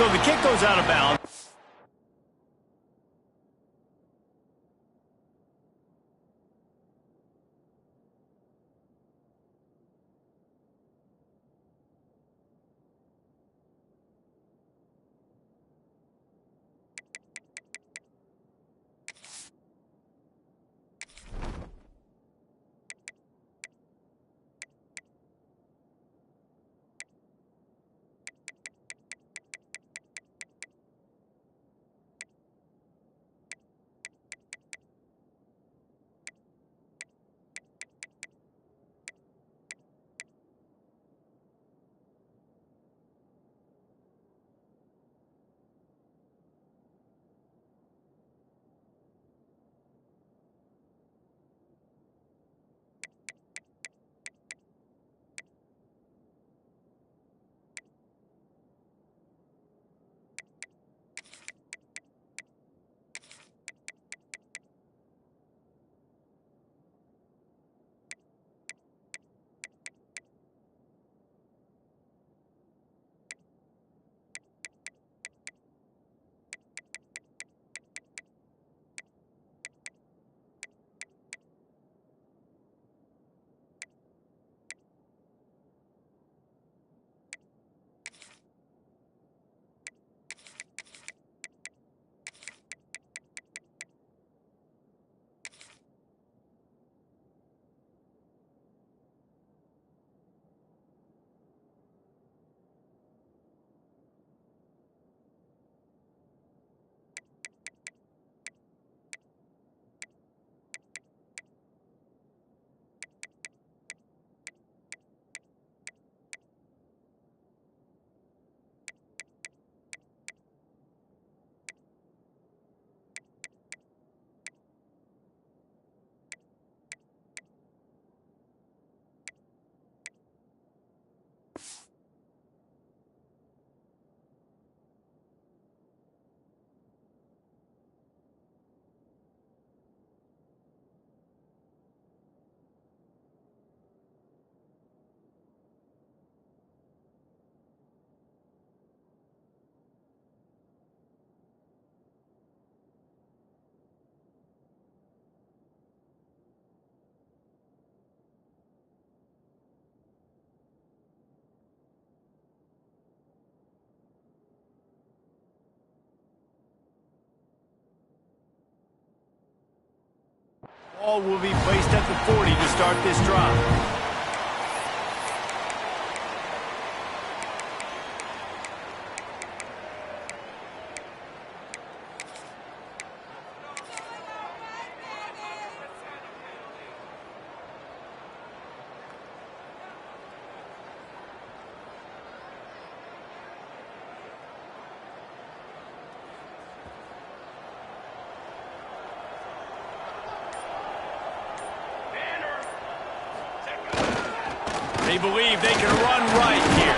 So the kick goes out of bounds. Ball will be placed at the 40 to start this drive. They believe they can run right here.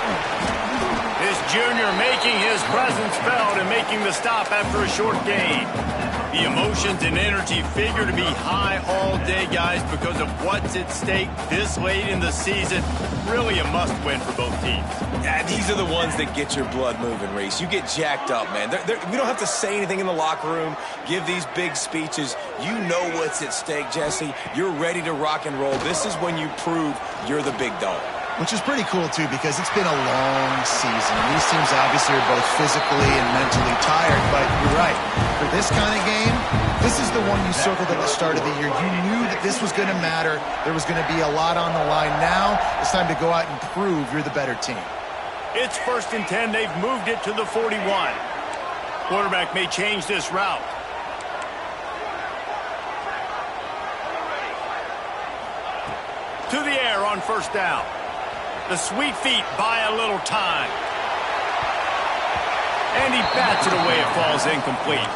This junior making his presence felt and making the stop after a short gain. The emotions and energy figure to be high all day, guys, because of what's at stake this late in the season. Really a must-win for both teams. Yeah, these are the ones that get your blood moving, Reese. You get jacked up, man. We don't have to say anything in the locker room, give these big speeches. You know what's at stake, Jesse. You're ready to rock and roll. This is when you prove you're the big dog. Which is pretty cool, too, because it's been a long season. These teams obviously are both physically and mentally tired, but you're right. For this kind of game, this is the one you circled at the start of the year. You knew that this was going to matter. There was going to be a lot on the line. Now it's time to go out and prove you're the better team. It's 1st and 10. They've moved it to the 41. Quarterback may change this route. To the air on 1st down. The sweet feet buy a little time. And he bats it away. It falls incomplete.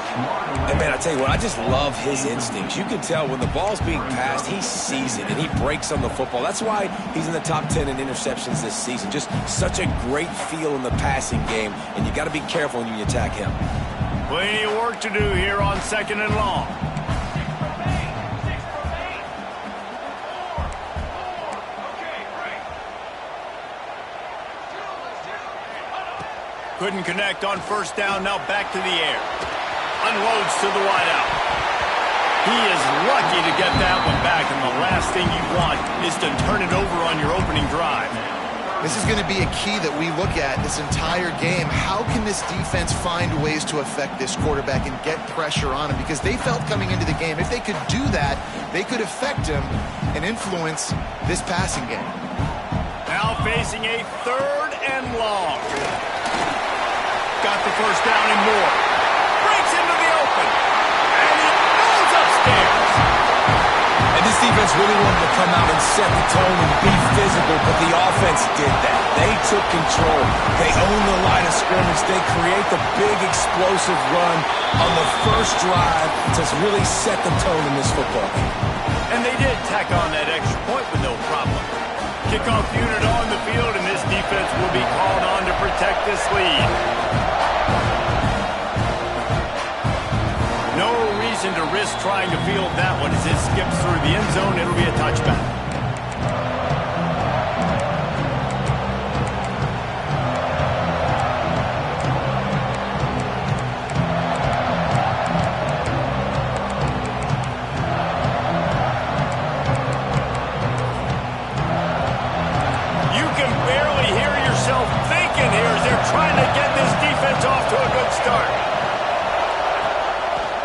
And, man, I tell you what, I just love his instincts. You can tell when the ball's being passed, he sees it, and he breaks on the football. That's why he's in the top 10 in interceptions this season. Just such a great feel in the passing game, and you got to be careful when you attack him. Plenty of work to do here on 2nd and long. Couldn't connect on first down, now back to the air. Unloads to the wideout. He is lucky to get that one back, and the last thing you want is to turn it over on your opening drive. This is going to be a key that we look at this entire game. How can this defense find ways to affect this quarterback and get pressure on him? Because they felt coming into the game, if they could do that, they could affect him and influence this passing game. Now facing a 3rd and long. Got the first down and more. Breaks into the open. And it goes upstairs. And this defense really wanted to come out and set the tone and be physical, but the offense did that. They took control. They owned the line of scrimmage. They create the big explosive run on the first drive to really set the tone in this football game. And they did tack on that extra point with no problem. Kickoff unit on the field, and this defense will be called on to protect this lead. No reason to risk trying to field that one as it skips through the end zone. It'll be a touchback. You can barely hear yourself thinking here as they're trying to get this defense off to a good start.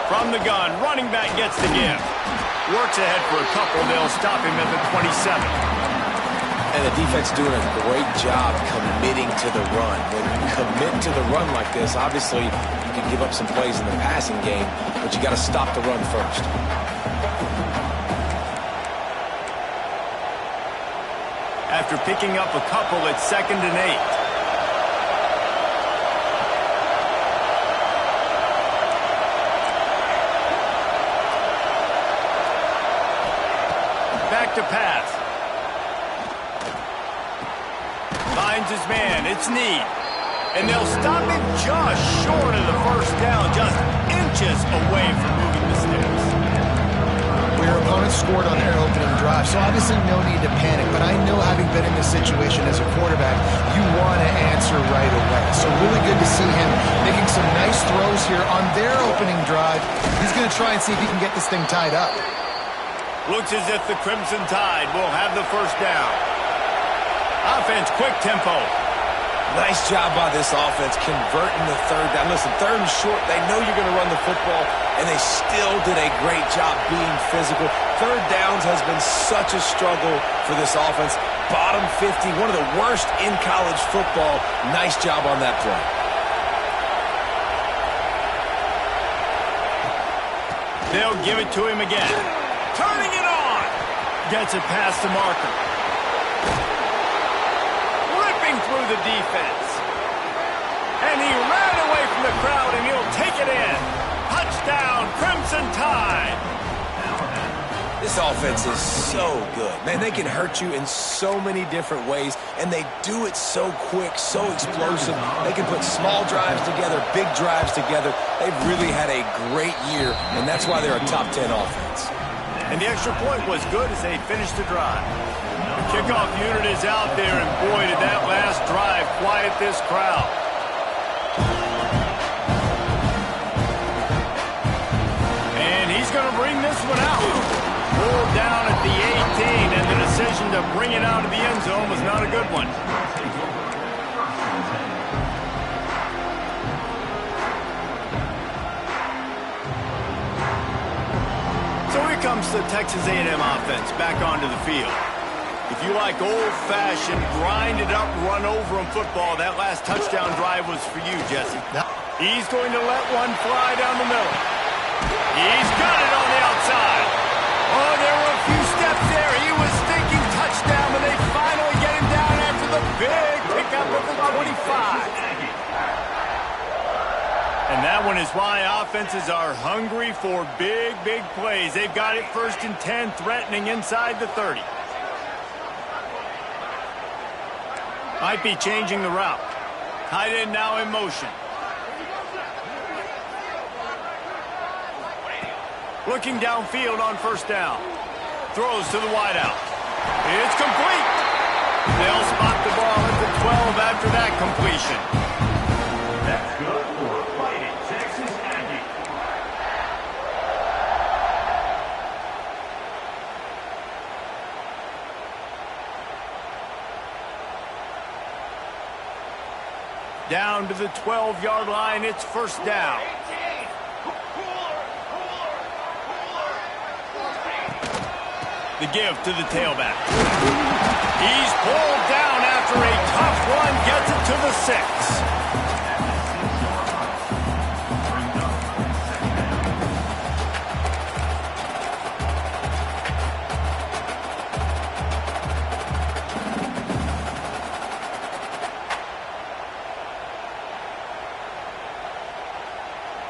From the gun, running back gets the give. Works ahead for a couple. They'll stop him at the 27. And the defense doing a great job committing to the run. When you commit to the run like this, obviously you can give up some plays in the passing game, but you got to stop the run first. After picking up a couple, it's 2nd and 8. To pass. Finds his man. It's Ncaa. And they'll stop him just short of the first down, just inches away from moving the sticks. Well, your opponent scored on their opening drive, so obviously no need to panic. But I know, having been in this situation as a quarterback, you want to answer right away. So really good to see him making some nice throws here on their opening drive. He's going to try and see if he can get this thing tied up. Looks as if the Crimson Tide will have the first down. Offense, quick tempo. Nice job by this offense converting the 3rd down. Listen, 3rd and short, they know you're going to run the football, and they still did a great job being physical. 3rd downs has been such a struggle for this offense. Bottom 50, one of the worst in college football. Nice job on that play. They'll give it to him again. Turning it on. Gets it past the marker. Ripping through the defense. And he ran away from the crowd, and he'll take it in. Touchdown, Crimson Tide. This offense is so good. Man, they can hurt you in so many different ways, and they do it so quick, so explosive. They can put small drives together, big drives together. They've really had a great year, and that's why they're a top 10 offense. And the extra point was good as they finished the drive. The kickoff unit is out there, and boy, did that last drive quiet this crowd. And he's going to bring this one out. Pulled down at the 18, and the decision to bring it out of the end zone was not a good one. So here comes the Texas A&M offense back onto the field. If you like old-fashioned, grinded-up, run-over-'em football, that last touchdown drive was for you, Jesse. He's going to let one fly down the middle. He's got it on the outside. Oh, there were a few steps there. He was thinking touchdown, but they finally get him down after the big pickup of the 25. And that one is why offenses are hungry for big, big plays. They've got it 1st and 10, threatening inside the 30. Might be changing the route. Tight end now in motion. Looking downfield on first down. Throws to the wideout. It's complete. They'll spot the ball at the 12 after that completion. the 12-yard line. It's first down. The give to the tailback. He's pulled down after a tough run, gets it to the 6.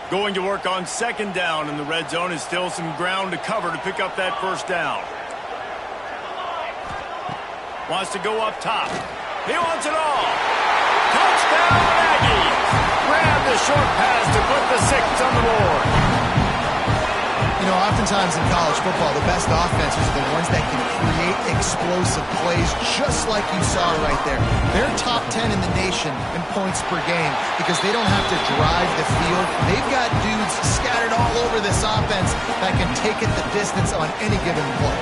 Going to work on second down in the red zone. Is still some ground to cover to pick up that first down. Wants to go up top. He wants it all. Touchdown, Aggies. Grab the short pass to put the 6 on the board. You know, oftentimes in college football, the best offenses are the ones that can create explosive plays, just like you saw right there. They're top 10 in the nation in points per game because they don't have to drive the field. They've got dudes scattered all over this offense that can take it the distance on any given play.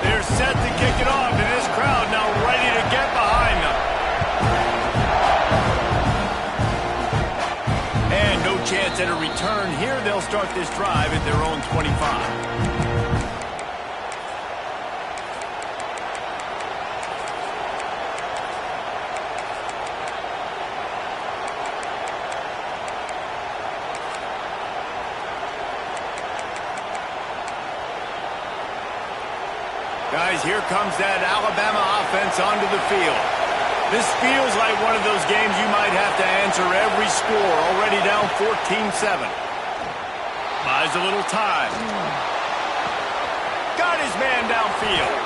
They're set to kick it off, and this crowd now ready to get behind them. And no chance at a return here. They'll start this drive at their own 25. Guys, here comes that Alabama offense onto the field. This feels like one of those games you might have to answer every score. Already down 14-7. Buys a little time. Got his man downfield.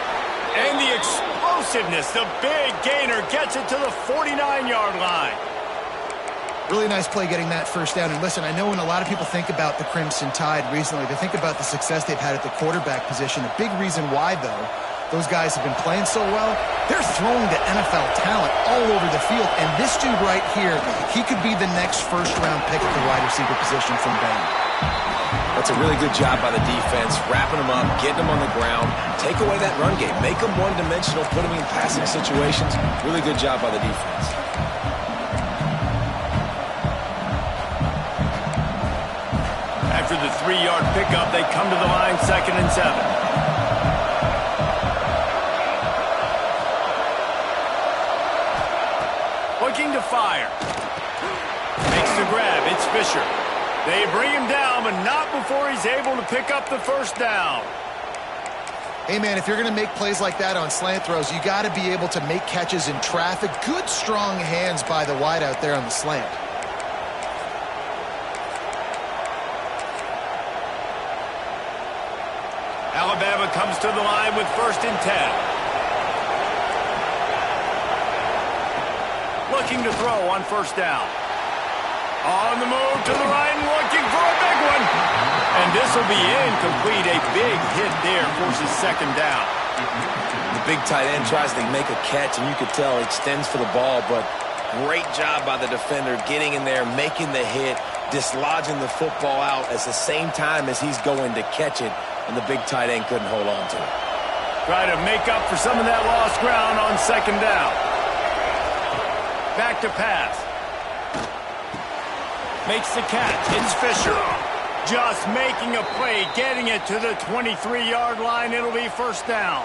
And the explosiveness, the big gainer, gets it to the 49-yard line. Really nice play getting that first down. And listen, I know when a lot of people think about the Crimson Tide recently, they think about the success they've had at the quarterback position. A big reason why, though, those guys have been playing so well, they're throwing to NFL talent all over the field. And this dude right here, he could be the next first-round pick at the wide receiver position from Bama. That's a really good job by the defense, wrapping them up, getting them on the ground, take away that run game, make them one-dimensional, put them in passing situations. Really good job by the defense. After the 3-yard pickup, they come to the line 2nd and 7. Looking to fire. Makes the grab. It's Fisher. They bring him down, but not before he's able to pick up the first down. Hey, man, if you're going to make plays like that on slant throws, you got to be able to make catches in traffic. Good, strong hands by the wide out there on the slant. Alabama comes to the line with 1st and 10. Looking to throw on first down. On the move to the right, looking for a big one. And this will be incomplete. A big hit there forces 2nd down. The big tight end tries to make a catch, and you could tell he extends for the ball, but great job by the defender getting in there, making the hit, dislodging the football out at the same time as he's going to catch it, and the big tight end couldn't hold on to it. Try to make up for some of that lost ground on 2nd down. Back to pass. Makes the catch. It's Fisher. Just making a play, getting it to the 23-yard line. It'll be first down.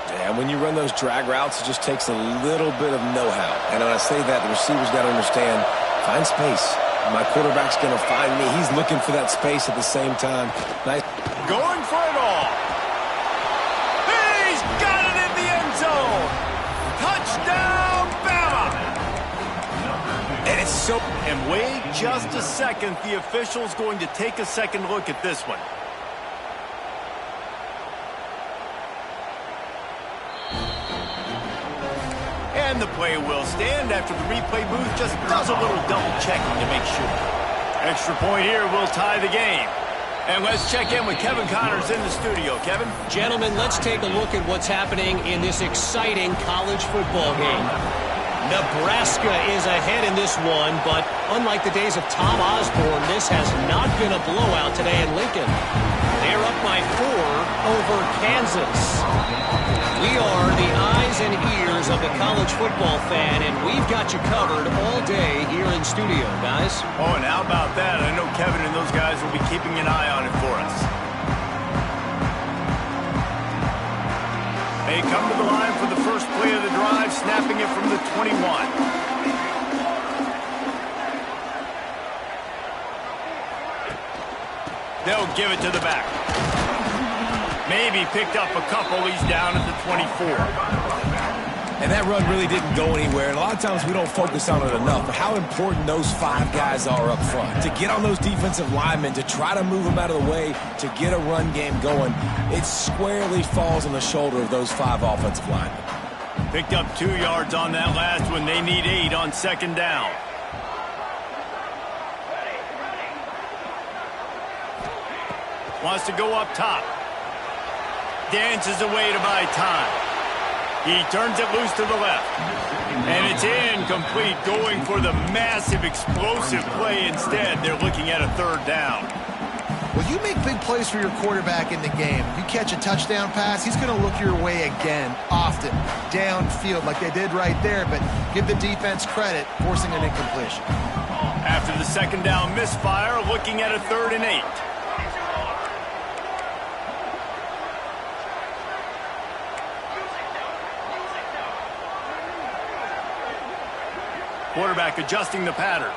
Yeah, when you run those drag routes, it just takes a little bit of know-how. And when I say that, the receivers got to understand, find space. My quarterback's going to find me. He's looking for that space at the same time. Nice. Going for it all. He's got it in the end zone. Touchdown, Bama. And it's so... And wait just a second. The official's going to take a second look at this one. And the play will stand after the replay booth just does a little double checking to make sure. Extra point here will tie the game. And let's check in with Kevin Connors in the studio. Kevin? Gentlemen, let's take a look at what's happening in this exciting college football game. Nebraska is ahead in this one, but unlike the days of Tom Osborne, this has not been a blowout today in Lincoln. They're up by 4 over Kansas. We are the eyes and ears of the college football fan, and we've got you covered all day here in studio, guys. Oh, and how about that? I know Kevin and those guys will be keeping an eye on it for us. They come to the line for the first play of the drive, snapping it from the 21. They'll give it to the back. Maybe picked up a couple. He's down at the 24. And that run really didn't go anywhere. And a lot of times we don't focus on it enough. But how important those 5 guys are up front. To get on those defensive linemen, to try to move them out of the way, to get a run game going, it squarely falls on the shoulder of those 5 offensive linemen. Picked up 2 yards on that last one. They need 8 on second down. Wants to go up top. Dances away to buy time. He turns it loose to the left. And it's incomplete, going for the massive explosive play instead. They're looking at a third down. Well, you make big plays for your quarterback in the game. You catch a touchdown pass, he's going to look your way again, often, downfield like they did right there. But give the defense credit, forcing an incompletion. After the second down misfire, looking at a 3rd and 8. Quarterback adjusting the pattern.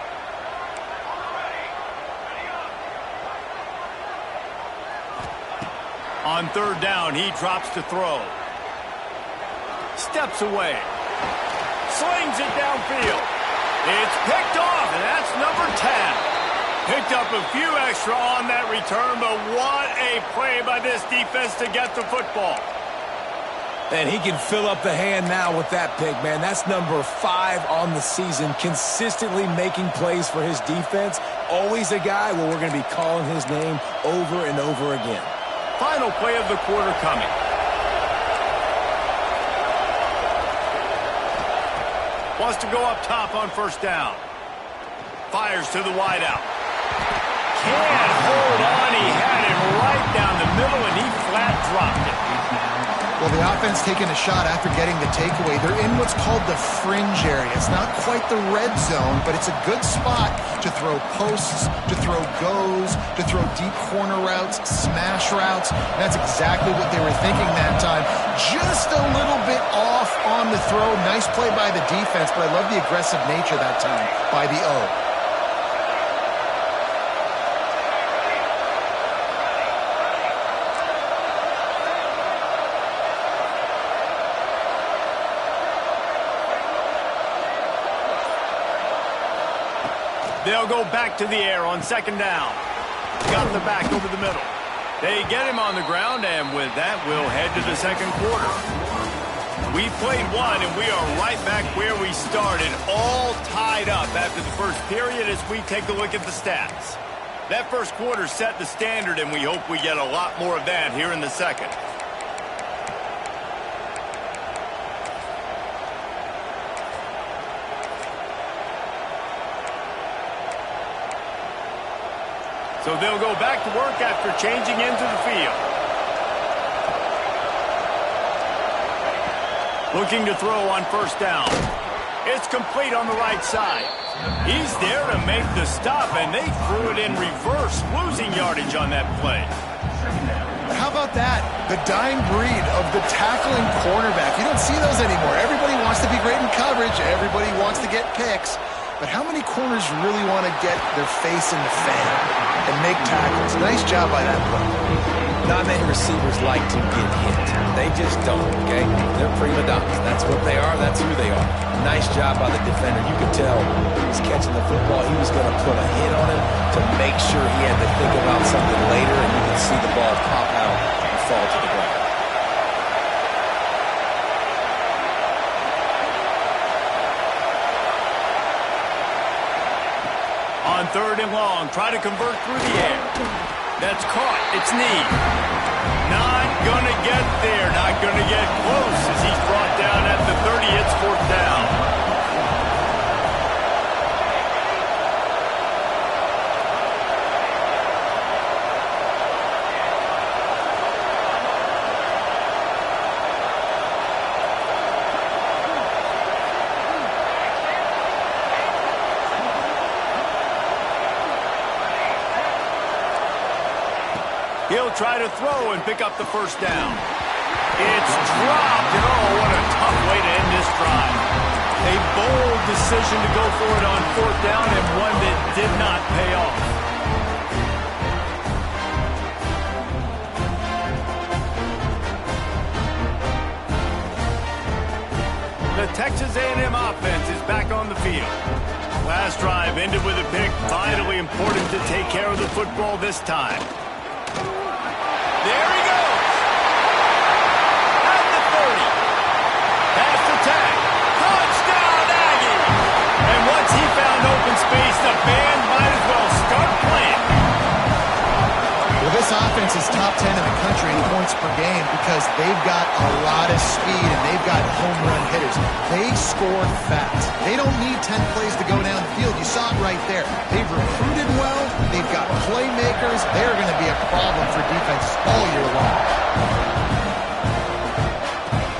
On 3rd down, he drops to throw. Steps away. Slings it downfield. It's picked off, and that's number 10. Picked up a few extra on that return, but what a play by this defense to get the football. And he can fill up the hand now with that pick, man. That's number 5 on the season, consistently making plays for his defense. Always a guy where we're going to be calling his name over and over again. Final play of the quarter coming. Wants to go up top on 1st down. Fires to the wideout. Can't hold on. He had it right down the middle, and he flat dropped it. Well, the offense taking a shot after getting the takeaway. They're in what's called the fringe area. It's not quite the red zone, but it's a good spot to throw posts, to throw goes, to throw deep corner routes, smash routes. That's exactly what they were thinking that time. Just a little bit off on the throw. Nice play by the defense, but I love the aggressive nature that time by the O. They'll go back to the air on 2nd down. Got the back over the middle. They get him on the ground, and with that, we'll head to the 2nd quarter. We played 1, and we are right back where we started, all tied up after the first period as we take a look at the stats. That first quarter set the standard, and we hope we get a lot more of that here in the 2nd. So they'll go back to work after changing into the field. Looking to throw on 1st down. It's complete on the right side. He's there to make the stop, and they threw it in reverse, losing yardage on that play. How about that? The dying breed of the tackling cornerback. You don't see those anymore. Everybody wants to be great in coverage. Everybody wants to get picks. But how many corners really want to get their face in the fan and make tackles? Nice job by that play. Not many receivers like to get hit. They just don't, okay? They're prima donnas. That's what they are. That's who they are. Nice job by the defender. You could tell he was catching the football. He was going to put a hit on him to make sure he had to think about something later, and you could see the ball pop out and fall to the ground. On 3rd and long, try to convert through the air. That's caught. It's knee. Not going to get there. Not going to get close as he's brought down at the 30. It's 4th down. He'll try to throw and pick up the first down. It's dropped, and oh, what a tough way to end this drive. A bold decision to go for it on fourth down, and one that did not pay off. The Texas A&M offense is back on the field. Last drive ended with a pick. Vitally important to take care of the football this time. There he goes. At the 30. Pass attack. Touchdown, Aggie. And once he found open space, the band might as well start playing. Well, this offense is top 10 in the country in points per game because they've got a lot of speed and they've got home run hitters. They score fast. They don't need 10 plays to go down the field. You saw it right there. They've recruited well. They've got playmakers. They're going to be a problem for defense all year long.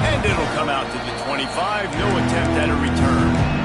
And it'll come out to the 25. No attempt at a return.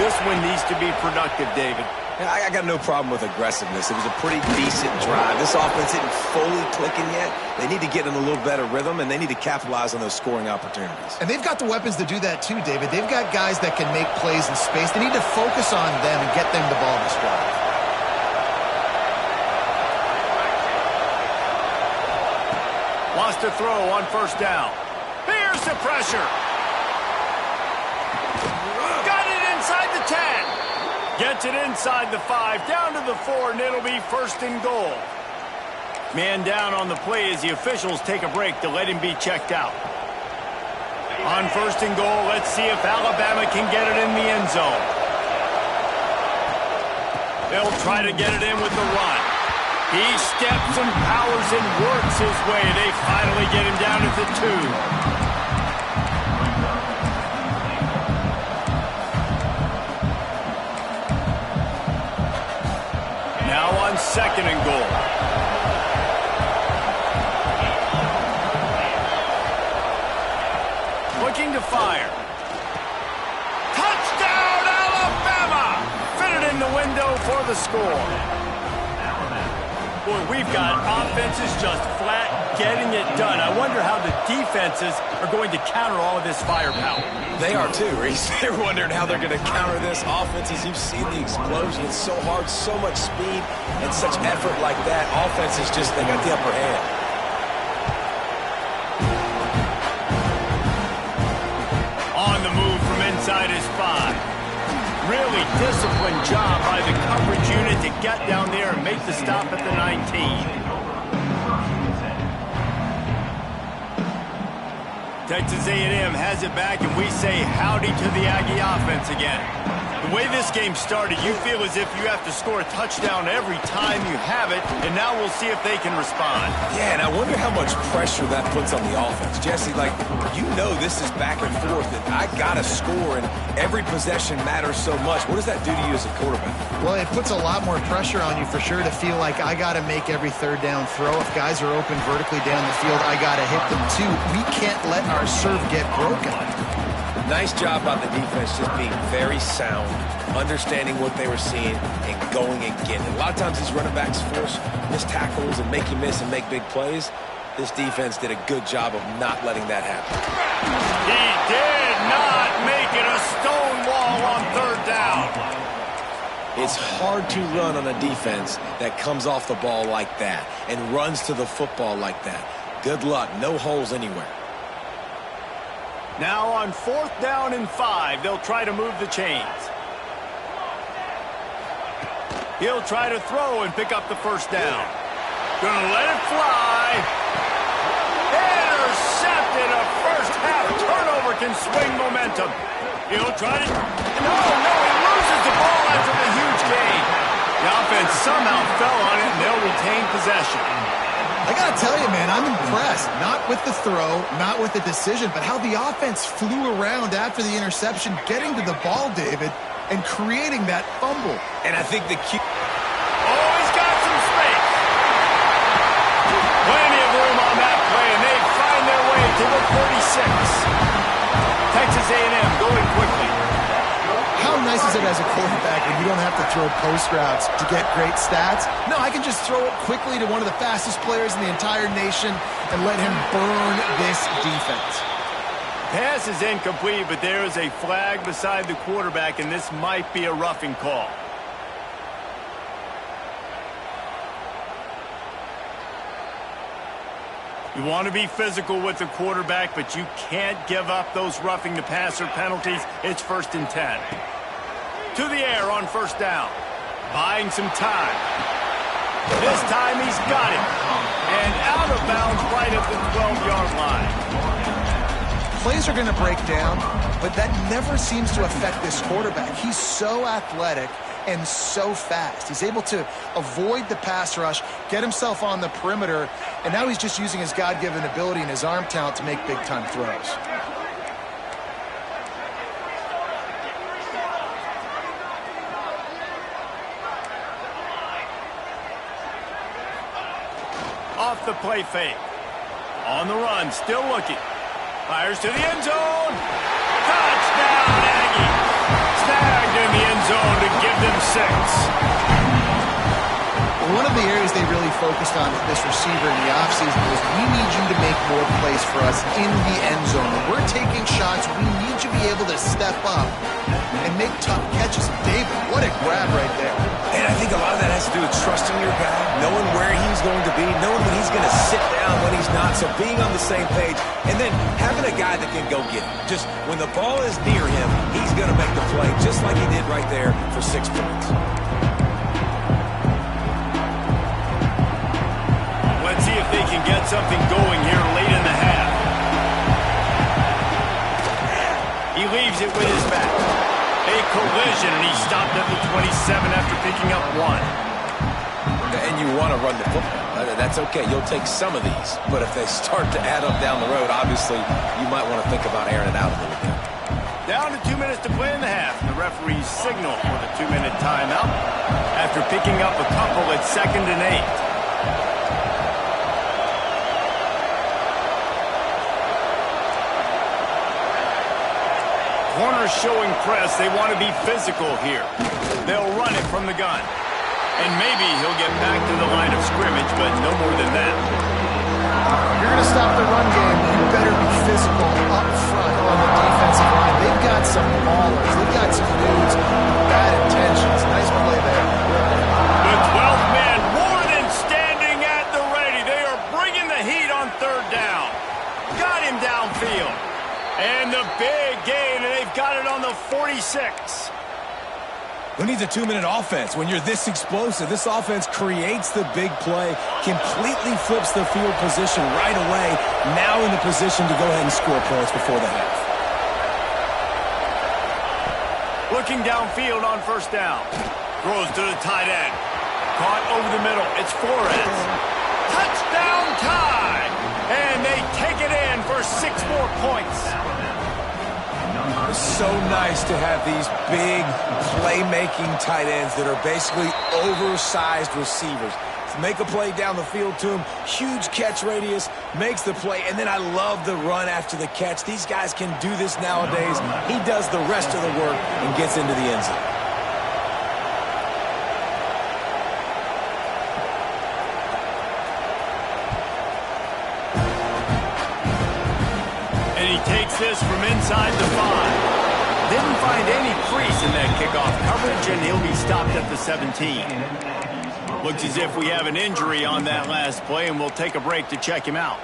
This one needs to be productive, David. Yeah, I got no problem with aggressiveness. It was a pretty decent drive. This offense isn't fully clicking yet. They need to get in a little better rhythm, and they need to capitalize on those scoring opportunities. And they've got the weapons to do that too, David. They've got guys that can make plays in space. They need to focus on them and get them the ball this drive. Wants to throw on first down. Here's the pressure. Inside the 10. Gets it inside the 5, down to the 4, and it'll be first and goal. Man down on the play as the officials take a break to let him be checked out. On first and goal, let's see if Alabama can get it in the end zone. They'll try to get it in with the run. He steps and powers and works his way. They finally get him down at the 2. Second and goal. Looking to fire. Touchdown, Alabama! Fitted in the window for the score. Boy, we've got offenses just flat getting it done. I wonder how the defenses are going to counter all of this firepower. They are too, Reese. They're wondering how they're going to counter this offense. As you've seen the explosion, it's so hard, so much speed, and such effort like that. Offense is just, they got the upper hand. On the move from inside his 5. Really disciplined job by the coverage unit to get down there and make the stop at the 19. Texas A&M has it back, and we say howdy to the Aggie offense again. The way this game started, you feel as if you have to score a touchdown every time you have it, and now we'll see if they can respond. Yeah, and I wonder how much pressure that puts on the offense. Jesse, like, you know this is back and forth, and I got to score, and every possession matters so much. What does that do to you as a quarterback? Well, it puts a lot more pressure on you for sure to feel like I got to make every third down throw. If guys are open vertically down the field, I got to hit them too. We can't let our serve get broken. Nice job by the defense just being very sound, understanding what they were seeing, and going and getting it. A lot of times these running backs force missed tackles and make you miss and make big plays. This defense did a good job of not letting that happen. He did not make it a stone wall on third down. It's hard to run on a defense that comes off the ball like that and runs to the football like that. Good luck. No holes anywhere. Now on fourth down and 5, they'll try to move the chains. He'll try to throw and pick up the first down. Gonna let it fly. Intercepted. A first half turnover can swing momentum. He'll try to... No, he loses the ball after the huge gain. The offense somehow fell on it, and they'll retain possession. I got to tell you, man, I'm impressed. Not with the throw, not with the decision, but how the offense flew around after the interception, getting to the ball, David, and creating that fumble. And I think the key... Oh, he's got some space. Plenty of room on that play, and they find their way to the 36. Texas A&M going quickly. How nice is it as a quarterback when you don't have to throw post routes to get great stats? No, I can just throw it quickly to one of the fastest players in the entire nation and let him burn this defense. Pass is incomplete, but there is a flag beside the quarterback, and this might be a roughing call. You want to be physical with the quarterback, but you can't give up those roughing the passer penalties. It's 1st and 10. To the air on 1st down. Buying some time. This time he's got it. And out of bounds right at the 12-yard line. Plays are going to break down, but that never seems to affect this quarterback. He's so athletic and so fast. He's able to avoid the pass rush, get himself on the perimeter, and now he's just using his God-given ability and his arm talent to make big-time throws. Off the play fake. On the run, still looking. Fires to the end zone. Touchdown, Aggies. Snagged in the end zone to give them 6. One of the areas they really focused on with this receiver in the offseason was we need you to make more plays for us in the end zone. When we're taking shots, we need you to be able to step up and make tough catches. David, what a grab right there. And I think a lot of that has to do with trusting your guy, knowing where he's going to be, knowing when he's going to sit down, when he's not, so being on the same page, and then having a guy that can go get it. Just when the ball is near him, he's going to make the play, just like he did right there for 6 points. Let's see if they can get something going here late in the half. He leaves it with his back. A collision, and he stopped at the 27 after picking up 1. And you want to run the football. That's okay. You'll take some of these. But if they start to add up down the road, obviously, you might want to think about airing it out a little bit. Down to 2 minutes to play in the half. The referees signal for the 2-minute timeout after picking up a couple at 2nd and 8. Corners showing press. They want to be physical here. They'll run it from the gun. And maybe he'll get back to the line of scrimmage, but no more than that. If you're going to stop the run game, you better be physical up front on the defensive line. They've got some ballers. They've got some dudes with bad intentions. Nice play there. The 12th man more than standing at the ready. They are bringing the heat on 3rd down. Got him downfield. And the big gain, and they've got it on the 46. Who needs a 2-minute offense? When you're this explosive, this offense creates the big play, completely flips the field position right away, now in the position to go ahead and score points before the half. Looking downfield on 1st down. Throws to the tight end. Caught over the middle. It's Flores. Touchdown tie! And they take it in for 6 more points. It's so nice to have these big playmaking tight ends that are basically oversized receivers. Make a play down the field to him, huge catch radius, makes the play, and then I love the run after the catch. These guys can do this nowadays. He does the rest of the work and gets into the end zone. This from inside the 5. Didn't find any crease in that kickoff coverage, and he'll be stopped at the 17. Looks as if we have an injury on that last play, and we'll take a break to check him out.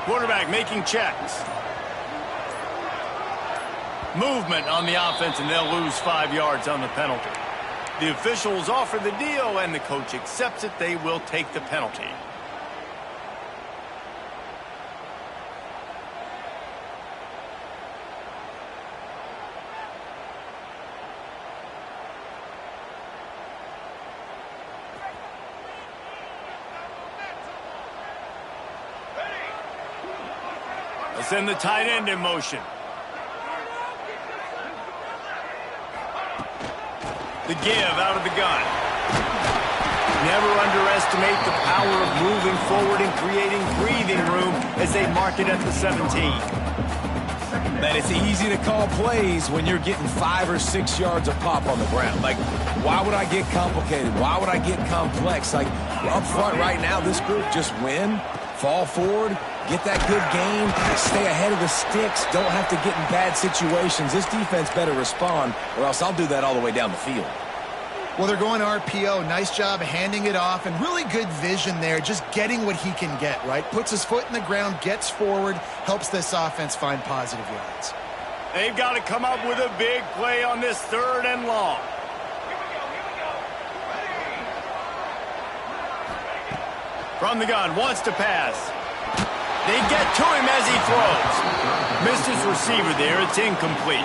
Quarterback making checks. Movement on the offense, and they'll lose 5 yards on the penalty. The officials offer the deal, and the coach accepts it. They will take the penalty. Let's send the tight end in motion. The give out of the gun. Never underestimate the power of moving forward and creating breathing room as they mark it at the 17. Man, it's easy to call plays when you're getting 5 or 6 yards of pop on the ground. Like, why would I get complicated? Why would I get complex? Like, up front right now, this group just win, fall forward, get that good game, stay ahead of the sticks, don't have to get in bad situations. This defense better respond, or else I'll do that all the way down the field. Well, they're going RPO. Nice job handing it off, and really good vision there, just getting what he can get, right? Puts his foot in the ground, gets forward, helps this offense find positive yards. They've got to come up with a big play on this 3rd and long. From the gun, wants to pass. They get to him as he throws. Missed his receiver there. It's incomplete.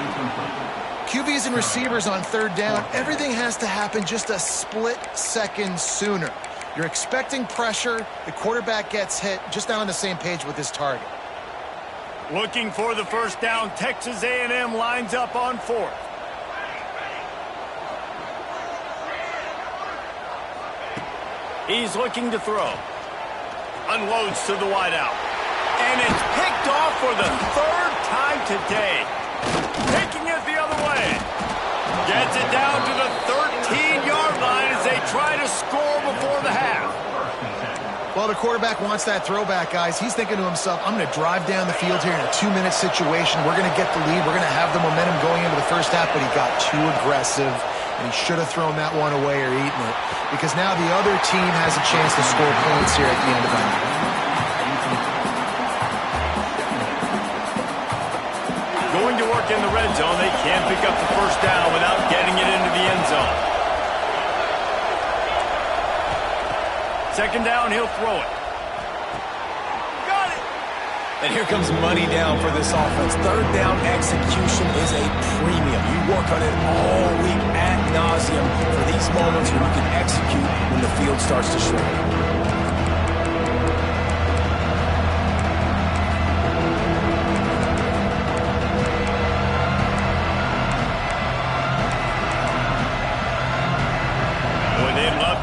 QBs and receivers on 3rd down, everything has to happen just a split second sooner. You're expecting pressure. The quarterback gets hit. Just not on the same page with his target. Looking for the 1st down. Texas A&M lines up on 4th. He's looking to throw. Unloads to the wideout. And it's picked off for the 3rd time today. Taking it the other way. Gets it down to the 13-yard line as they try to score before the half. Well, the quarterback wants that throwback, guys. He's thinking to himself, I'm going to drive down the field here in a 2-minute situation. We're going to get the lead. We're going to have the momentum going into the first half, but he got too aggressive, and he should have thrown that one away or eaten it, because now the other team has a chance to score points here at the end of the half. Going to work in the red zone. They can't pick up the 1st down without getting it into the end zone. 2nd down, he'll throw it. Got it! And here comes money down for this offense. 3rd down execution is a premium. You work on it all week ad nauseum for these moments where you can execute when the field starts to shrink.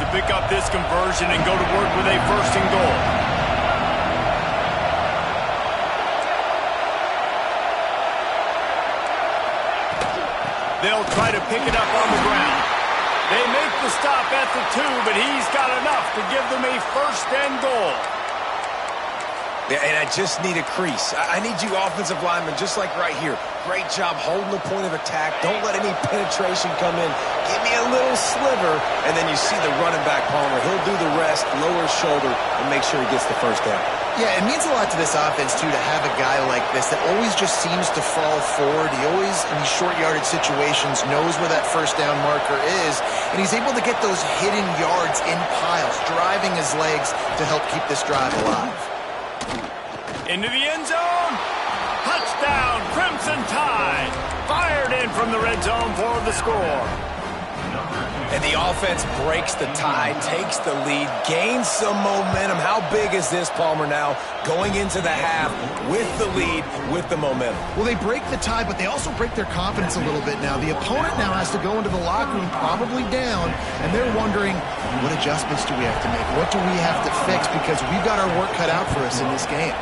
Pick up this conversion and go to work with a 1st and goal. They'll try to pick it up on the ground. They make the stop at the 2, but he's got enough to give them a 1st and goal. Yeah, and I just need a crease. I need you offensive linemen, just like right here. Great job holding the point of attack. Don't let any penetration come in. Give me a little sliver, and then you see the running back, Palmer. He'll do the rest, lower his shoulder, and make sure he gets the 1st down. Yeah, it means a lot to this offense, too, to have a guy like this that always just seems to fall forward. He always, in these short-yarded situations, knows where that 1st down marker is, and he's able to get those hidden yards in piles, driving his legs to help keep this drive alive. Into the end zone. Touchdown, Crimson Tide. Fired in from the red zone for the score. And the offense breaks the tie, takes the lead, gains some momentum. How big is this, Palmer, now going into the half with the lead, with the momentum? Well, they break the tie, but they also break their confidence a little bit now. The opponent now has to go into the locker room probably down, and they're wondering, what adjustments do we have to make? What do we have to fix? Because we've got our work cut out for us in this game.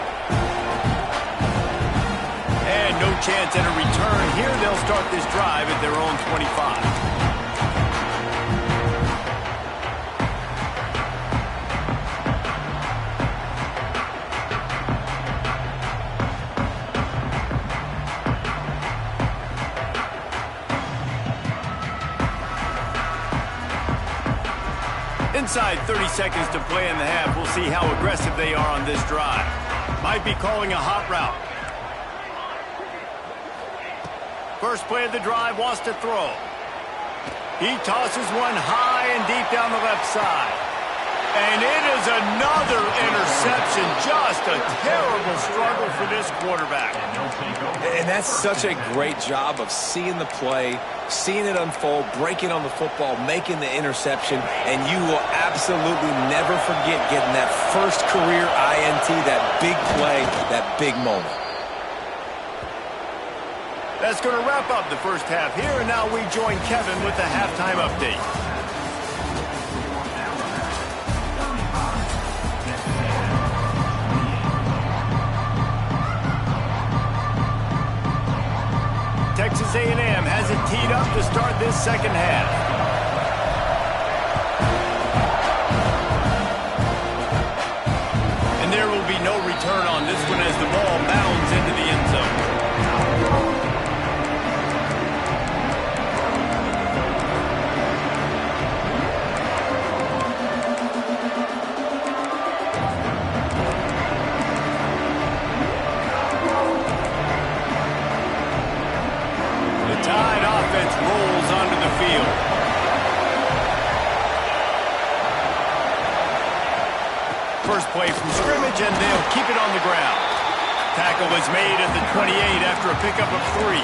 And no chance at a return. Here they'll start this drive at their own 25. Inside 30 seconds to play in the half. We'll see how aggressive they are on this drive. Might be calling a hot route. First play of the drive, wants to throw. He tosses one high and deep down the left side. And it is another interception. Just a terrible struggle for this quarterback. And that's such a great job of seeing the play, seeing it unfold, breaking on the football, making the interception, and you will absolutely never forget getting that first career INT, that big play, that big moment. That's going to wrap up the first half here, and now we join Kevin with the halftime update. Texas A&M has it teed up to start this second half. And there will be no return on this one as the ball bounds into the end zone. Rolls onto the field. First play from scrimmage, and they'll keep it on the ground. Tackle is made at the 28 after a pickup of 3.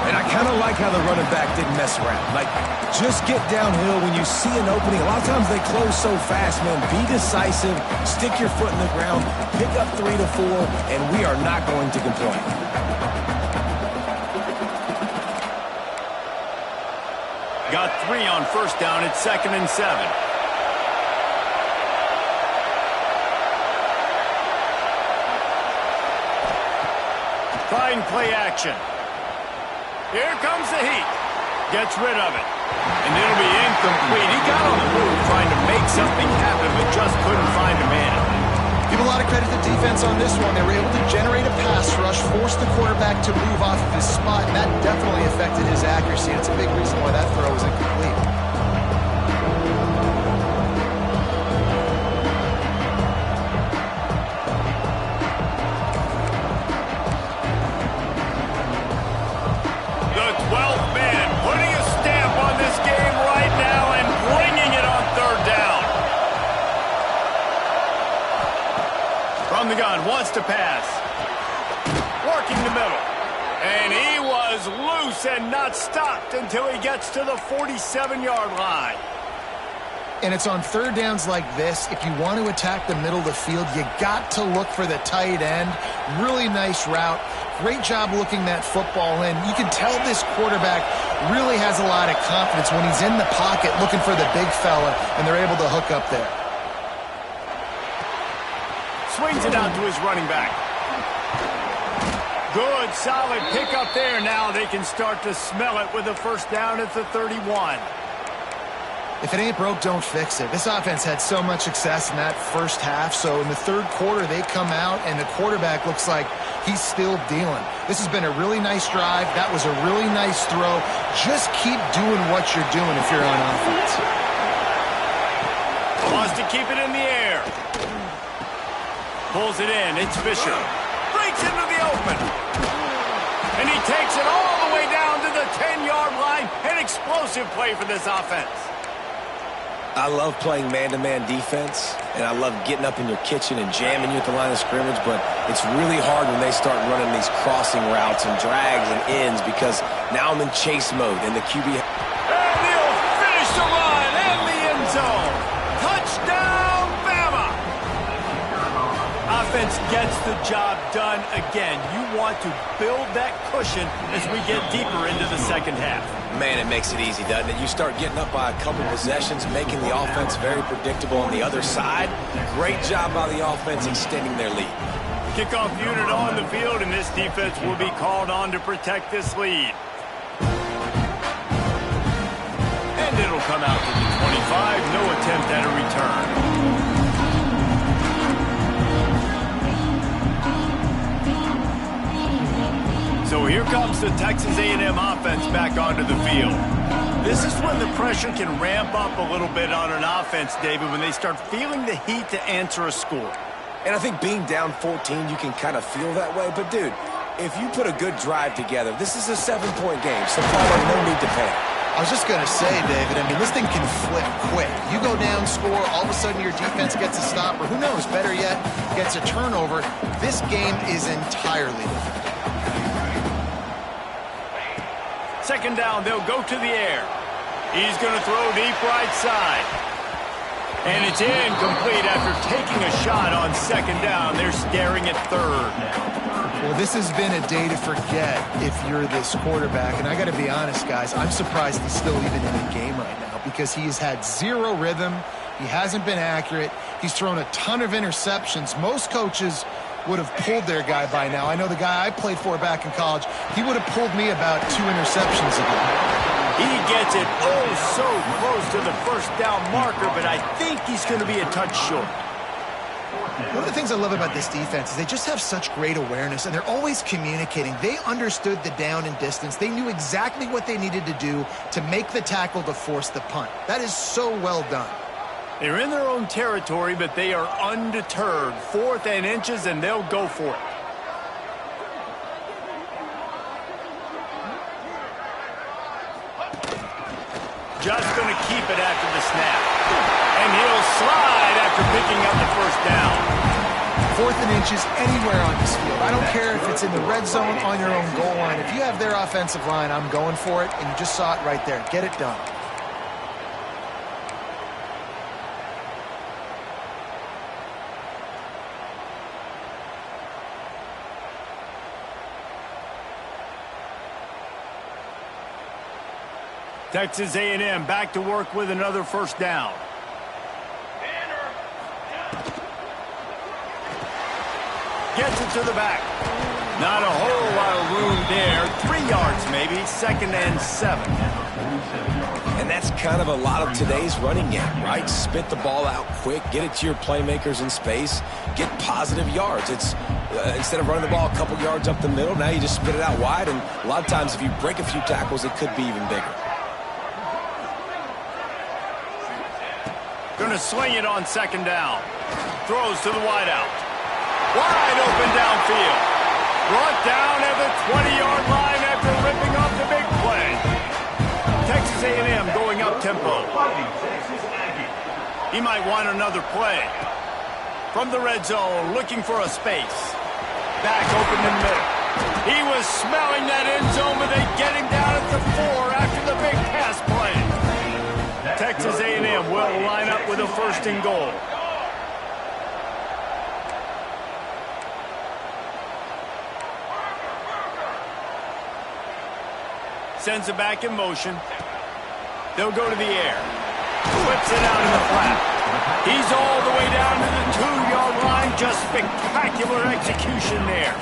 And I kind of like how the running back didn't mess around. Like, just get downhill when you see an opening. A lot of times they close so fast, man. Be decisive, stick your foot in the ground, pick up 3 to 4, and we are not going to complain. Got 3 on first down. It's 2nd and 7. Try and play action. Here comes the heat. Gets rid of it. And it'll be incomplete. He got on the move trying to make something happen, but just couldn't find a man. Give a lot of credit to defense on this one. They were able to generate a pass rush, force the quarterback to move off of his spot, and that definitely affected his accuracy. It's a big reason why that throw was incomplete. The 12th man putting a stamp on this game right now and bringing it on 3rd down. From the gun, wants to pass. Working the middle. And he was loose and not stopped until he gets to the 47-yard line. And it's on 3rd downs like this. If you want to attack the middle of the field, you got to look for the tight end. Really nice route. Great job looking that football in. You can tell this quarterback really has a lot of confidence when he's in the pocket looking for the big fella, and they're able to hook up there. Swings it out to his running back. Good, solid pickup there. Now they can start to smell it with a first down at the 31. If it ain't broke, don't fix it. This offense had so much success in that first half, so in the 3rd quarter they come out and the quarterback looks like he's still dealing. This has been a really nice drive. That was a really nice throw. Just keep doing what you're doing if you're on offense. Wants to keep it in the air. Pulls it in. It's Fisher. Breaks into the open. And he takes it all the way down to the 10-yard line. An explosive play for this offense. I love playing man-to-man defense, and I love getting up in your kitchen and jamming you at the line of scrimmage, but it's really hard when they start running these crossing routes and drags and ends because now I'm in chase mode, and the QB... And he'll finish the run in the end zone. Touchdown, Bama! Offense gets the job done again. You want to build that cushion as we get deeper into the second half. Man, it makes it easy, doesn't it? You start getting up by a couple possessions, making the offense very predictable on the other side. Great job by the offense extending their lead. Kickoff unit on the field, and this defense will be called on to protect this lead. And it'll come out to the 25. No attempt at a return. So here comes the Texas A&M offense back onto the field. This is when the pressure can ramp up a little bit on an offense, David, when they start feeling the heat to answer a score. And I think being down 14, you can kind of feel that way. But, dude, if you put a good drive together, this is a 7-point game, so Paulo, no need to panic. I was just going to say, David, I mean, this thing can flip quick. You go down, score, all of a sudden your defense gets a stop, or who knows, better yet, gets a turnover. This game is entirely different. Second down, they'll go to the air. He's going to throw deep right side. And it's incomplete after taking a shot on second down. They're staring at third. Well, this has been a day to forget if you're this quarterback. And I got to be honest, guys, I'm surprised he's still even in the game right now because he has had zero rhythm. He hasn't been accurate. He's thrown a ton of interceptions. Most coaches would have pulled their guy by now. I know the guy I played for back in college, he would have pulled me about 2 interceptions ago. He gets it so close to the first down marker, but I think he's going to be a touch short. One of the things I love about this defense is they just have such great awareness, and they're always communicating. They understood the down and distance. They knew exactly what they needed to do to make the tackle to force the punt. That is so well done. They're in their own territory, but they are undeterred. 4th and inches, and they'll go for it. Just going to keep it after the snap. And he'll slide after picking up the first down. 4th and inches anywhere on this field. I don't care if it's in the red zone, on your own goal line. If you have their offensive line, I'm going for it, and you just saw it right there. Get it done. Texas A&M back to work with another first down. Gets it to the back. Not a whole lot of room there. 3 yards maybe. 2nd and 7. And that's kind of a lot of today's running game, right? Spit the ball out quick, get it to your playmakers in space, get positive yards. It's instead of running the ball a couple yards up the middle, now you just spit it out wide, and a lot of times if you break a few tackles, it could be even bigger. Going to sling it on second down. Throws to the wideout. Wide open downfield. Brought down at the 20-yard line after ripping off the big play. Texas A&M going up tempo. He might want another play. From the red zone, looking for a space. Back open in the middle. He was smelling that end zone, but they get him down at the 4 after the big pass play. Texas A&M will line up with a 1st and goal. Sends it back in motion. They'll go to the air. Whips it out in the flat. He's all the way down to the 2-yard line. Just spectacular execution there.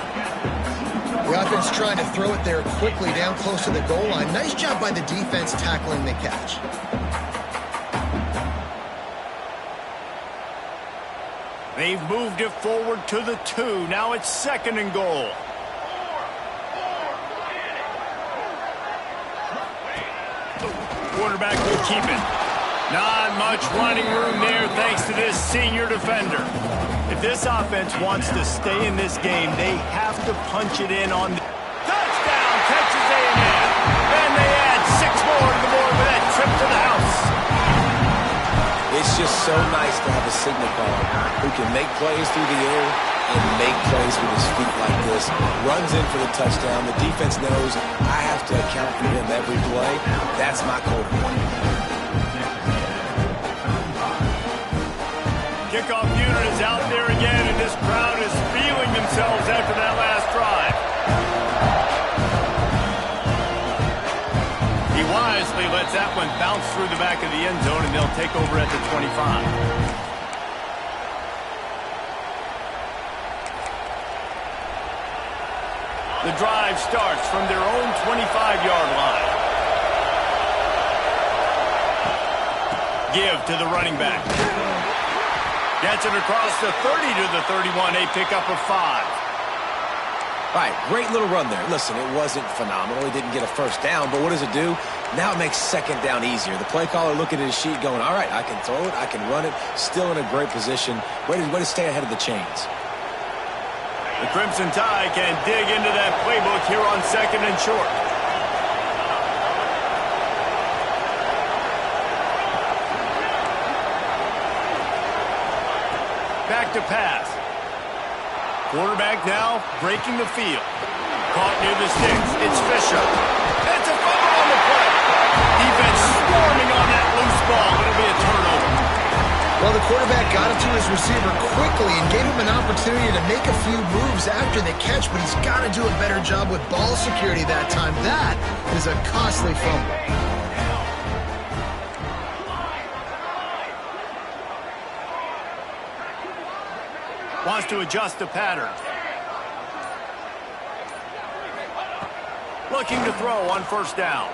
The offense trying to throw it there quickly down close to the goal line. Nice job by the defense tackling the catch. They've moved it forward to the 2. Now it's 2nd and goal. Quarterback will keep it. Not much running room there thanks to this senior defender. If this offense wants to stay in this game, they have to punch it in on the touchdown, Texas A&M. And they add 6 more to the board with that trip to the house. It's just so nice to have a signal caller who can make plays through the air and make plays with his feet like this. Runs in for the touchdown. The defense knows I have to account for him every play. That's my quarterback. Kickoff unit is out there again, and this crowd is feeling themselves after that last drive. He wisely lets that one bounce through the back of the end zone, and they'll take over at the 25. The drive starts from their own 25-yard line. Give to the running back. Gets it across the 30 to the 31, a pickup of 5. All right, great little run there. Listen, it wasn't phenomenal. He didn't get a first down, but what does it do? Now it makes second down easier. The play caller looking at his sheet going, all right, I can throw it, I can run it, still in a great position. Way to stay ahead of the chains. The Crimson Tide can dig into that playbook here on 2nd and short. to pass. Quarterback now breaking the field. Caught near the sticks. It's Fisher. It's a fumble on the play. Defense swarming on that loose ball. It'll be a turnover. Well, the quarterback got it to his receiver quickly and gave him an opportunity to make a few moves after the catch, but he's got to do a better job with ball security that time. That is a costly fumble. Wants to adjust the pattern. Looking to throw on first down.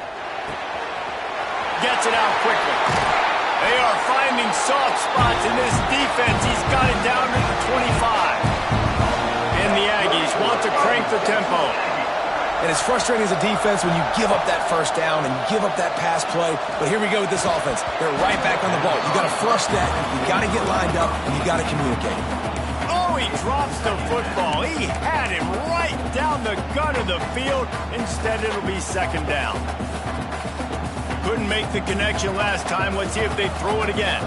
Gets it out quickly. They are finding soft spots in this defense. He's got it down to the 25. And the Aggies want to crank the tempo. And it's frustrating as a defense when you give up that first down and you give up that pass play. But here we go with this offense. They're right back on the ball. You got to flush that. You got to get lined up, and you got to communicate. Oh, he drops the football. He had him right down the gun of the field. Instead, it'll be second down. Couldn't make the connection last time. Let's see if they throw it again.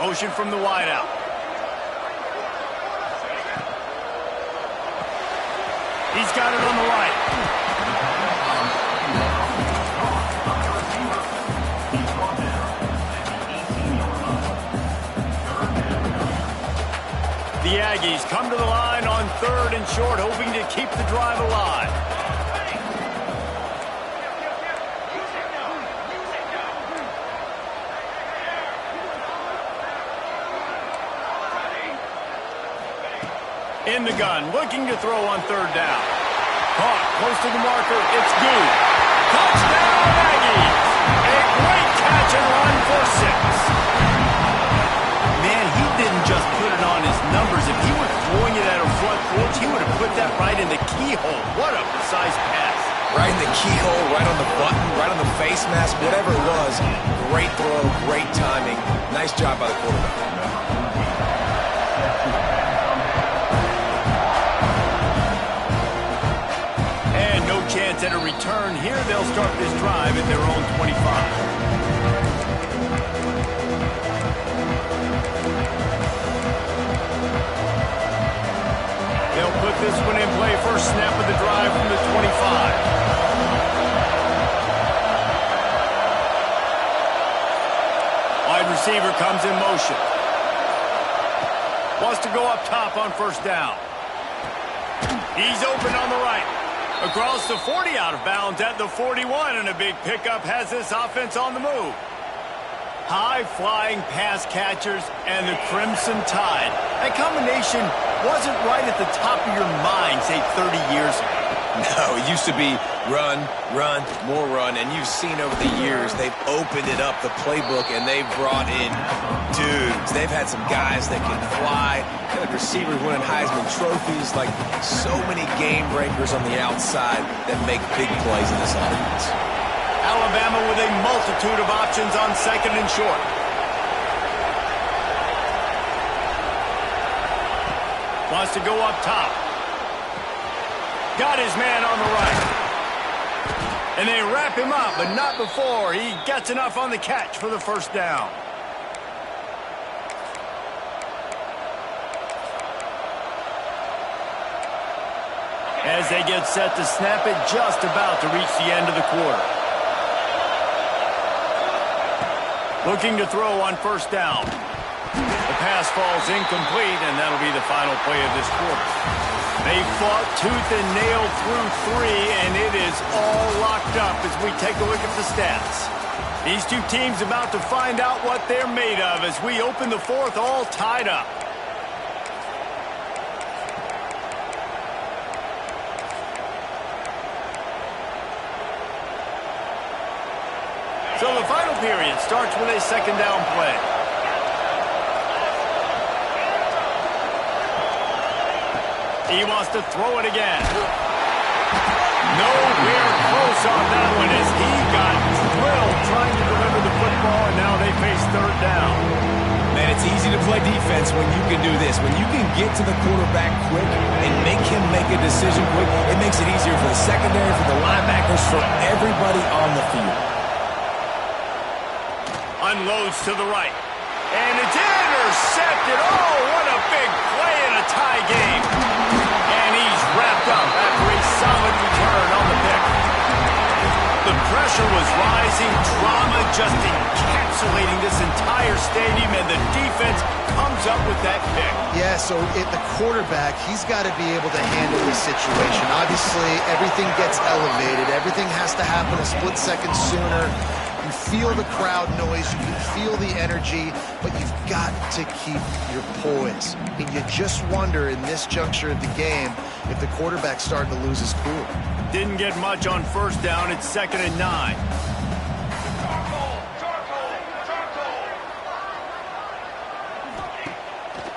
Motion from the wideout. He's got it on the right. The Aggies come to the line on third and short, hoping to keep the drive alive. In the gun, looking to throw on third down. Caught close to the marker. It's good. Touchdown, Aggies! A great catch and run for 6. Man, he didn't just put it on his numbers. If he were throwing it at a front porch, he would have put that right in the keyhole. What a precise pass. Right in the keyhole, right on the button, right on the face mask, whatever it was. Great throw, great timing. Nice job by the quarterback. Chance at a return. Here they'll start this drive at their own 25. They'll put this one in play. First snap of the drive from the 25. Wide receiver comes in motion. Wants to go up top on first down. He's open on the right. Across the 40, out of bounds at the 41, and a big pickup has this offense on the move. High-flying pass catchers and the Crimson Tide. That combination wasn't right at the top of your mind, say, 30 years ago. No, it used to be run, run, more run, and you've seen over the years they've opened it up, the playbook, and they've brought in dudes. They've had some guys that can fly, had receivers winning Heisman trophies, like so many game breakers on the outside that make big plays in this offense. Alabama with a multitude of options on second and short. Wants to go up top. Got his man on the right. And they wrap him up, but not before he gets enough on the catch for the first down. As they get set to snap it, just about to reach the end of the quarter. Looking to throw on first down. The pass falls incomplete, and that'll be the final play of this quarter. They fought tooth and nail through 3, and it is all locked up as we take a look at the stats. These two teams about to find out what they're made of as we open the fourth, all tied up. So the final period starts with a second down play. He wants to throw it again. Nowhere close on that one as he got drilled trying to deliver the football, and now they face third down. Man, it's easy to play defense when you can do this. When you can get to the quarterback quick and make him make a decision quick, it makes it easier for the secondary, for the linebackers, for everybody on the field. Unloads to the right. And it's intercepted. Oh, what a big play in a tie game. And he's wrapped up after a solid return on the pick. The pressure was rising. Drama just encapsulating this entire stadium, and the defense comes up with that pick. Yeah, so the quarterback, he's got to be able to handle this situation. Obviously, everything gets elevated. Everything has to happen a split second sooner. You feel the crowd noise, you can feel the energy, but you've got to keep your poise. And you just wonder in this juncture of the game if the quarterback's starting to lose his cool. Didn't get much on first down. It's 2nd and 9.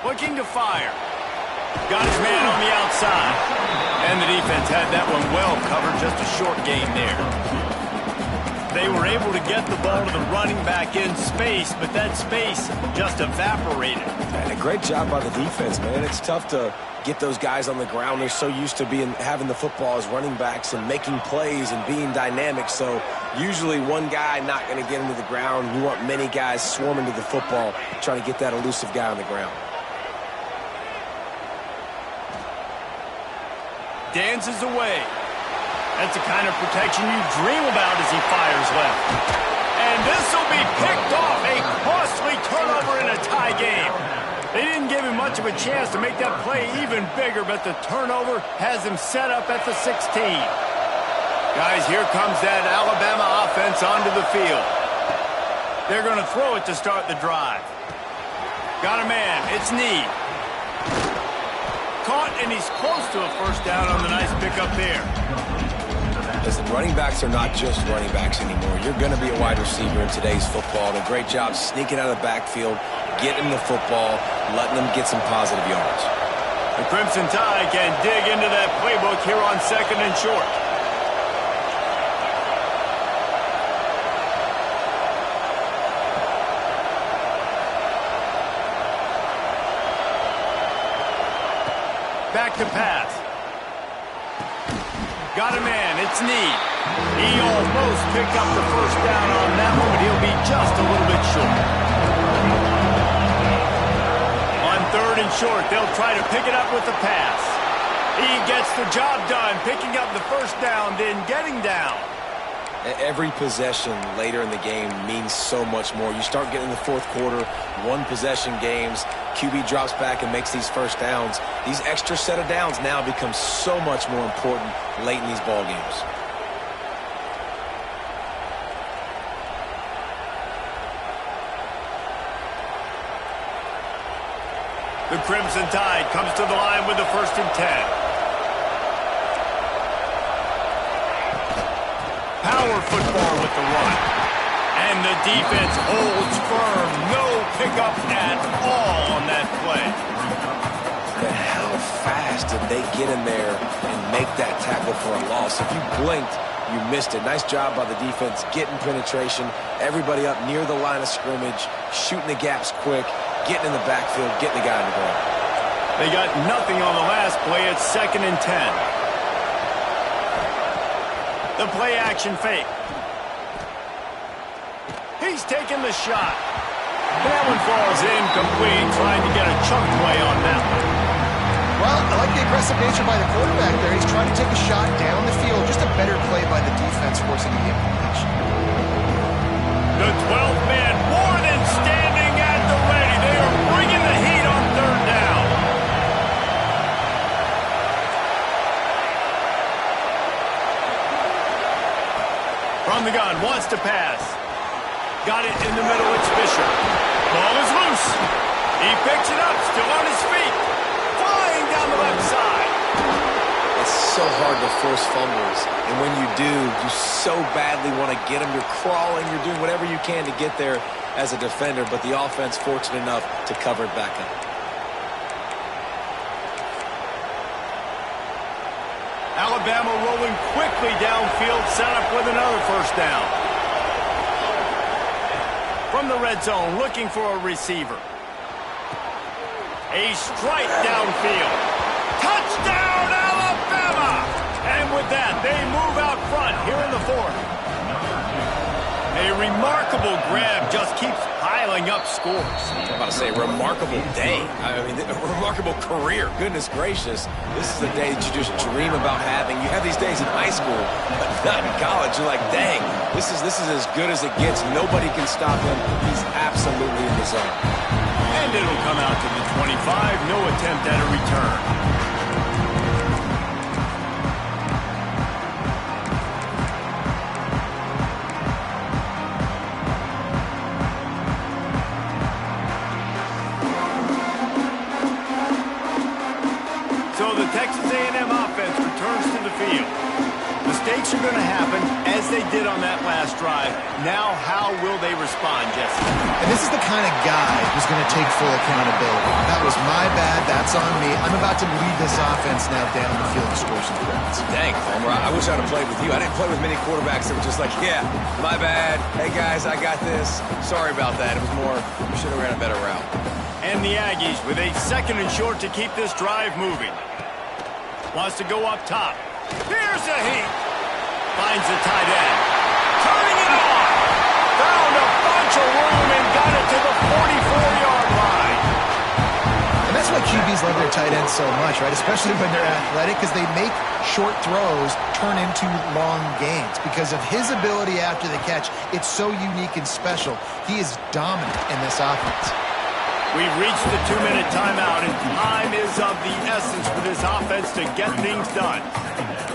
Looking to fire. Got his man on the outside. And the defense had that one well covered. Just a short gain there. They were able to get the ball to the running back in space, but that space just evaporated. And a great job by the defense, man. It's tough to get those guys on the ground. They're so used to having the football as running backs and making plays and being dynamic. So usually one guy not going to get into the ground. You want many guys swarming to the football, trying to get that elusive guy on the ground. Dances away. That's the kind of protection you dream about as he fires left. And this will be picked off. A costly turnover in a tie game. They didn't give him much of a chance to make that play even bigger, but the turnover has him set up at the 16. Guys, here comes that Alabama offense onto the field. They're going to throw it to start the drive. Got a man. It's Ncaa. Caught, and he's close to a first down on the nice pickup there. Listen, running backs are not just running backs anymore. You're going to be a wide receiver in today's football. And a great job sneaking out of the backfield, getting the football, letting them get some positive yards. The Crimson Tide can dig into that playbook here on 2nd and short. Back to pass. Got a man. It's Ncaa. He almost picked up the first down on that one, but he'll be just a little bit short. On 3rd and short, they'll try to pick it up with the pass. He gets the job done, picking up the first down, then getting down. Every possession later in the game means so much more. You start getting the fourth quarter, one-possession games, QB drops back and makes these first downs. These extra set of downs now become so much more important late in these ball games. The Crimson Tide comes to the line with the 1st and 10. Power football with the run. And the defense holds firm. No pickup at all on that play. But how fast did they get in there and make that tackle for a loss? If you blinked, you missed it. Nice job by the defense getting penetration. Everybody up near the line of scrimmage, shooting the gaps quick, getting in the backfield, getting the guy in the ground. They got nothing on the last play. It's 2nd and 10. The play action fake. He's taking the shot. That one falls incomplete, trying to get a chunk play on that one. Well, I like the aggressive nature by the quarterback there. He's trying to take a shot down the field. Just a better play by the defense forcing the incompletion. The 12th man more than standing at the ready. They are bringing the heat on 3rd down. From the gun, wants to pass. Got it in the middle, it's Fisher. Ball is loose. He picks it up, still on his feet. Flying down the left side. It's so hard to force fumbles. And when you do, you so badly want to get them. You're crawling, you're doing whatever you can to get there as a defender, but the offense fortunate enough to cover it back up. Alabama rolling quickly downfield, set up with another first down. From the red zone, looking for a receiver. A strike downfield. Touchdown, Alabama! And with that, they move out front here in the 4th. A remarkable grab just keeps piling up scores. I'm about to say, remarkable day. I mean, a remarkable career. Goodness gracious. This is the day that you just dream about having. You have these days in high school, but not in college. You're like, dang, this is as good as it gets. Nobody can stop him. He's absolutely in the zone. And it'll come out to the 25. No attempt at a return. Texas A&M offense returns to the field. Mistakes are going to happen, as they did on that last drive. Now, how will they respond, Jesse? And this is the kind of guy who's going to take full accountability. That was my bad. That's on me. I'm about to lead this offense now down the field and score some points. Dang, Homer, I wish I'd have played with you. I didn't play with many quarterbacks that were just like, yeah, my bad. Hey, guys, I got this. Sorry about that. It was more, we should have ran a better route. And the Aggies with a 2nd and short to keep this drive moving. Wants to go up top. Here's a heat. Finds the tight end. Turning it on. Found a bunch of room and got it to the 44-yard line. And that's why QBs love their tight ends so much, right? Especially when they're athletic, because they make short throws turn into long gains. Because of his ability after the catch, it's so unique and special. He is dominant in this offense. We've reached the 2-minute timeout, and time is of the essence for this offense to get things done.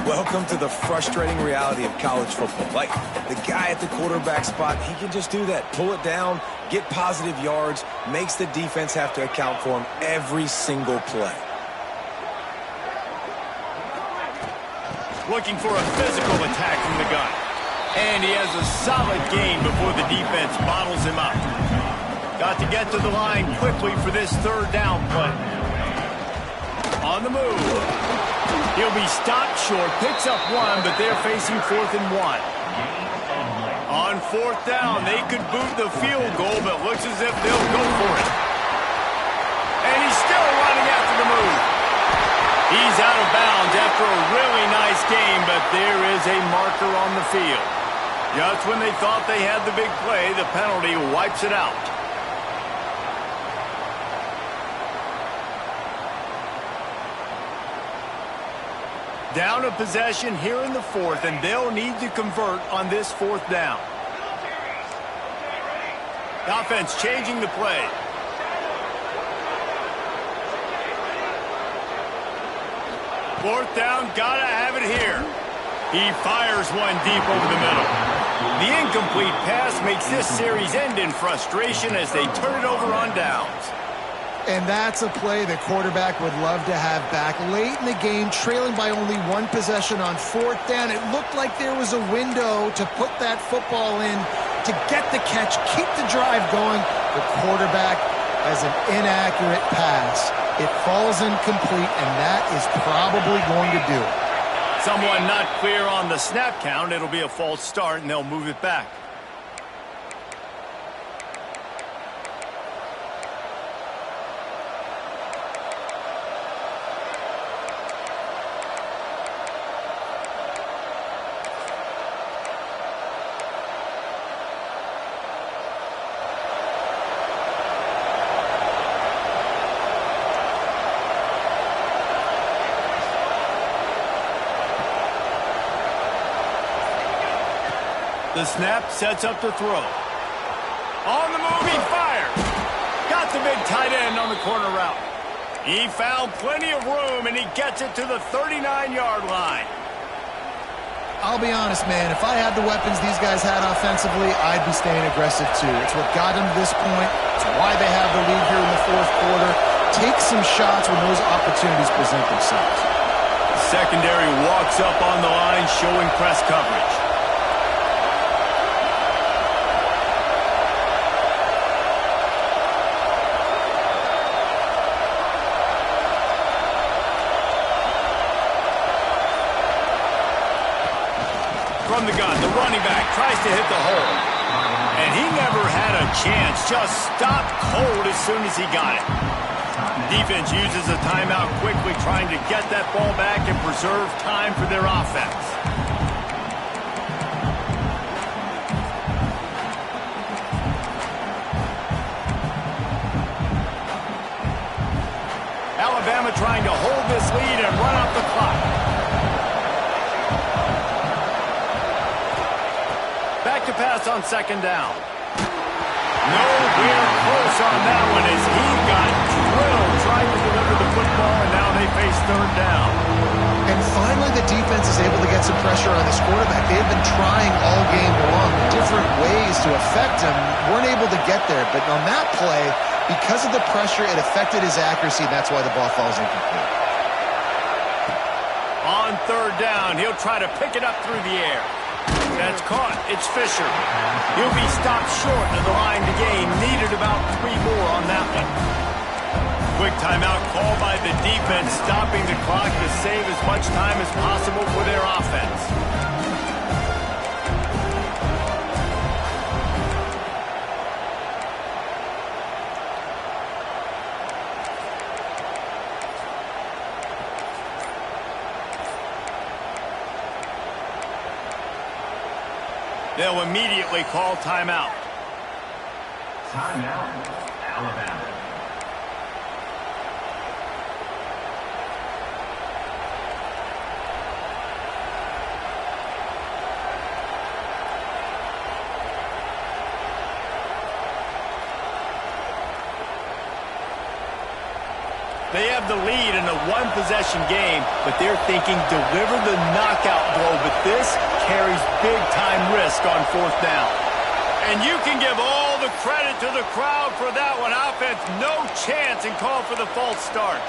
Welcome to the frustrating reality of college football. Like, the guy at the quarterback spot, he can just do that. Pull it down, get positive yards, makes the defense have to account for him every single play. Looking for a physical attack from the gun. And he has a solid gain before the defense bottles him up. Got to get to the line quickly for this 3rd down play. On the move. He'll be stopped short, picks up 1, but they're facing 4th and 1. On 4th down, they could boot the field goal, but looks as if they'll go for it. And he's still running after the move. He's out of bounds after a really nice game, but there is a marker on the field. Just when they thought they had the big play, the penalty wipes it out. Down a possession here in the 4th, and they'll need to convert on this 4th down. The offense changing the play. Fourth down, gotta have it here. He fires one deep over the middle. The incomplete pass makes this series end in frustration as they turn it over on downs. And that's a play the quarterback would love to have back. Late in the game, trailing by only 1 possession on 4th down, it looked like there was a window to put that football in, to get the catch, keep the drive going. The quarterback has an inaccurate pass. It falls incomplete, and that is probably going to do it. Someone not clear on the snap count. It'll be a false start, and they'll move it back. The snap sets up the throw. On the move, he fires. Got the big tight end on the corner route. He found plenty of room, and he gets it to the 39-yard line. I'll be honest, man. If I had the weapons these guys had offensively, I'd be staying aggressive too. It's what got them to this point. It's why they have the lead here in the 4th quarter. Take some shots when those opportunities present themselves. The secondary walks up on the line, showing press coverage. From the gun, the running back tries to hit the hole. And he never had a chance, just stopped cold as soon as he got it. Defense uses a timeout quickly, trying to get that ball back and preserve time for their offense. trying to hold this lead and run out the clock. Back to pass on second down. Nowhere close on that one as he got drilled trying to deliver the football, and now they face third down. And finally the defense is able to get some pressure on this quarterback. They've been trying all game long different ways to affect him. Weren't able to get there, but on that play, because of the pressure, it affected his accuracy, and that's why the ball falls incomplete. On third down, he'll try to pick it up through the air. That's caught. It's Fisher. He'll be stopped short of the line to gain. Needed about 3 more on that one. Quick timeout called by the defense, stopping the clock to save as much time as possible for their offense. They'll immediately call timeout. Timeout, Alabama. They have the lead in a one-possession game, but they're thinking deliver the knockout blow, but this carries big-time risk on fourth down. And you can give all the credit to the crowd for that one. Offense, no chance, and call for the false start.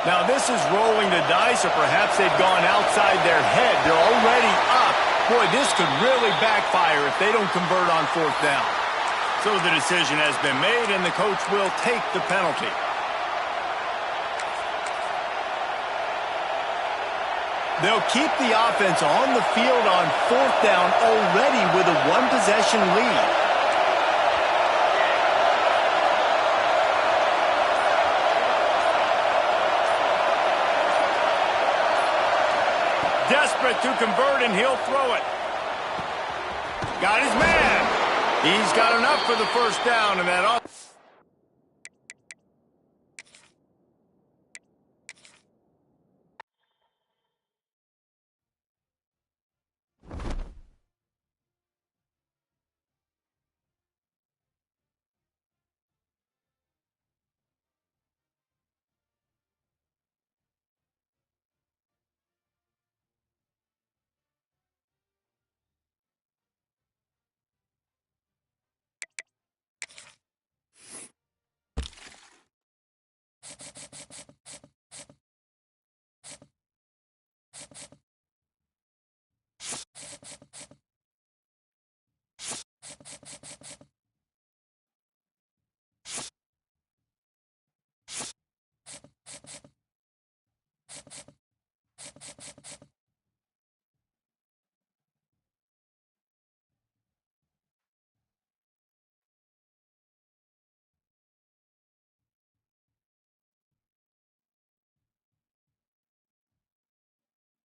Now this is rolling the dice, or perhaps they've gone outside their head. They're already up. Boy, this could really backfire if they don't convert on fourth down. So the decision has been made, and the coach will take the penalty. They'll keep the offense on the field on fourth down already with a one-possession lead. Desperate to convert, and he'll throw it. Got his man. He's got enough for the first down, and that